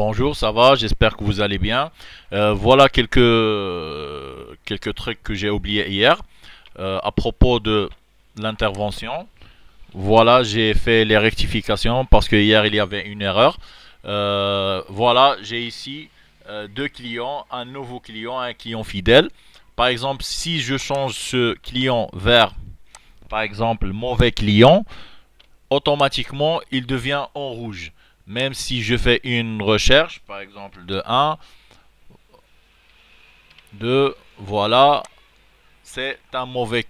Bonjour, ça va? J'espère que vous allez bien. Voilà quelques trucs que j'ai oubliés hier à propos de l'intervention. Voilà, j'ai fait les rectifications parce que hier il y avait une erreur. Voilà, j'ai ici deux clients, un nouveau client, un client fidèle. Par exemple, si je change ce client vers, par exemple, mauvais client, automatiquement il devient en rouge. Même si je fais une recherche, par exemple de un, 2, voilà, c'est un mauvais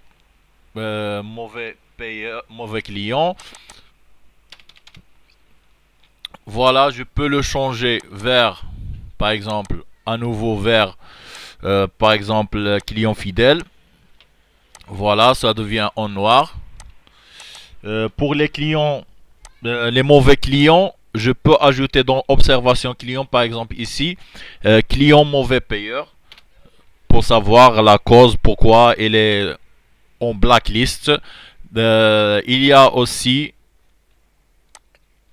payeur, mauvais client. Voilà, je peux le changer vers, par exemple, à nouveau vers, par exemple, client fidèle. Voilà, ça devient en noir. Pour les clients, les mauvais clients, je peux ajouter dans observation client, par exemple ici, client mauvais payeur, pour savoir la cause pourquoi il est en blacklist. Il y a aussi,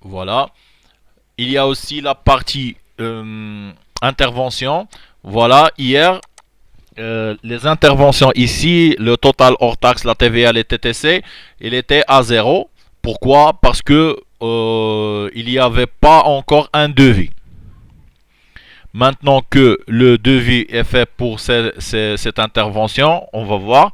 voilà, il y a aussi la partie intervention. Voilà, hier, les interventions ici, le total hors taxe, la TVA, les TTC, il était à zéro. Pourquoi? Parce que il n'y avait pas encore un devis. Maintenant que le devis est fait pour cette intervention, on va voir.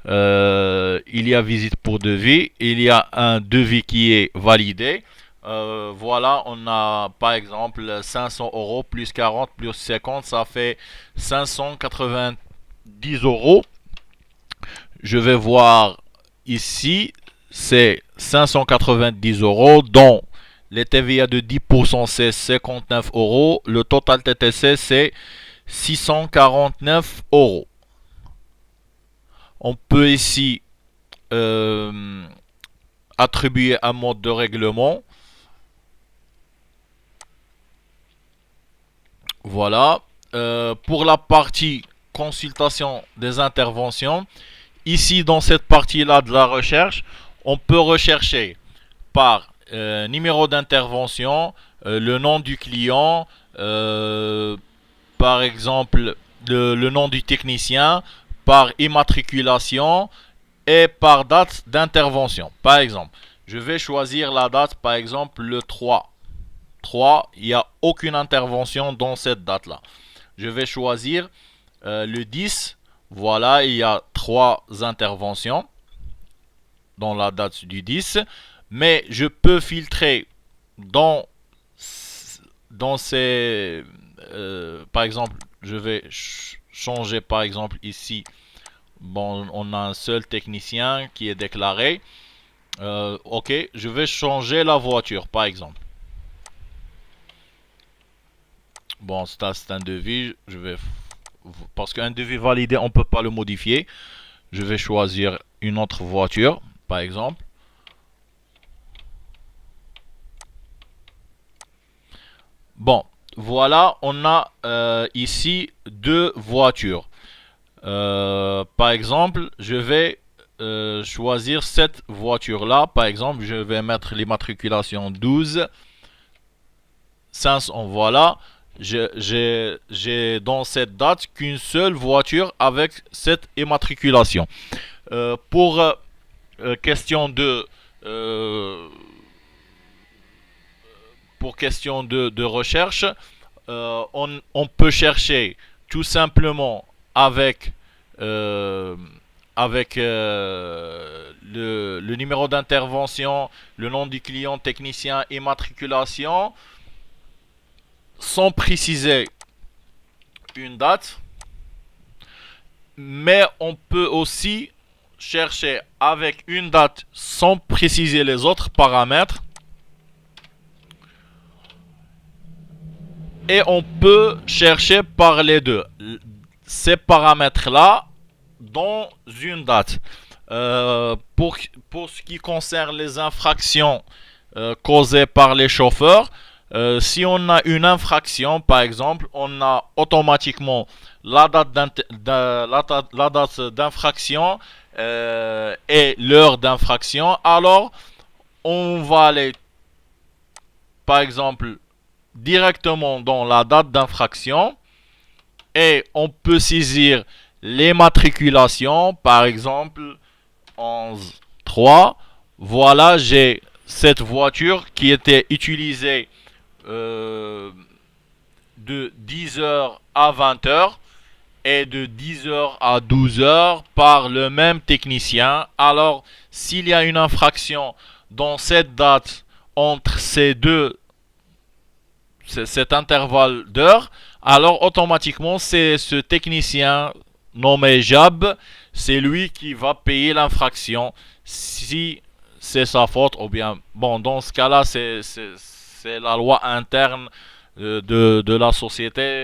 Il y a visite pour devis, il y a un devis qui est validé. Voilà, on a par exemple 500 euros plus 40 plus 50, ça fait 590 euros. Je vais voir ici, c'est 590 euros, dont les TVA de 10% c'est 59 euros, le total TTC c'est 649 euros. On peut ici euh, attribuer un mode de règlement. Voilà. Pour la partie consultation des interventions, ici dans cette partie-là de la recherche, on peut rechercher par numéro d'intervention, le nom du client, par exemple le nom du technicien, par immatriculation et par date d'intervention. Par exemple, je vais choisir la date, par exemple le 3. 3, il n'y a aucune intervention dans cette date-là. Je vais choisir le 10. Voilà, il y a 3 interventions dans la date du 10. Mais je peux filtrer dans, dans ces... par exemple, je vais changer par exemple ici. Bon, on a un seul technicien qui est déclaré. Ok, je vais changer la voiture par exemple. Bon, ça c'est un devis. Parce qu'un devis validé, on ne peut pas le modifier. Je vais choisir une autre voiture, par exemple. Bon, voilà, on a ici deux voitures. Par exemple, je vais choisir cette voiture-là. Par exemple, je vais mettre l'immatriculation 12 500. Voilà, j'ai dans cette date qu'une seule voiture avec cette immatriculation. Pour question de euh, de recherche, on peut chercher tout simplement avec euh, le numéro d'intervention, le nom du client, technicien, immatriculation, sans préciser une date. Mais on peut aussi chercher avec une date sans préciser les autres paramètres. Et on peut chercher par les deux. Ces paramètres-là dans une date. Pour ce qui concerne les infractions causées par les chauffeurs, si on a une infraction, par exemple, on a automatiquement la date d'infraction et l'heure d'infraction. Alors, on va aller, par exemple, directement dans la date d'infraction et on peut saisir les matriculations, par exemple 11.3. Voilà, j'ai cette voiture qui était utilisée euh, de 10 heures à 20 heures et de 10 heures à 12 heures par le même technicien. Alors, s'il y a une infraction dans cette date entre cet intervalle d'heures, alors automatiquement c'est ce technicien nommé Jab, c'est lui qui va payer l'infraction si c'est sa faute ou bien bon dans ce cas-là c'est la loi interne de la société.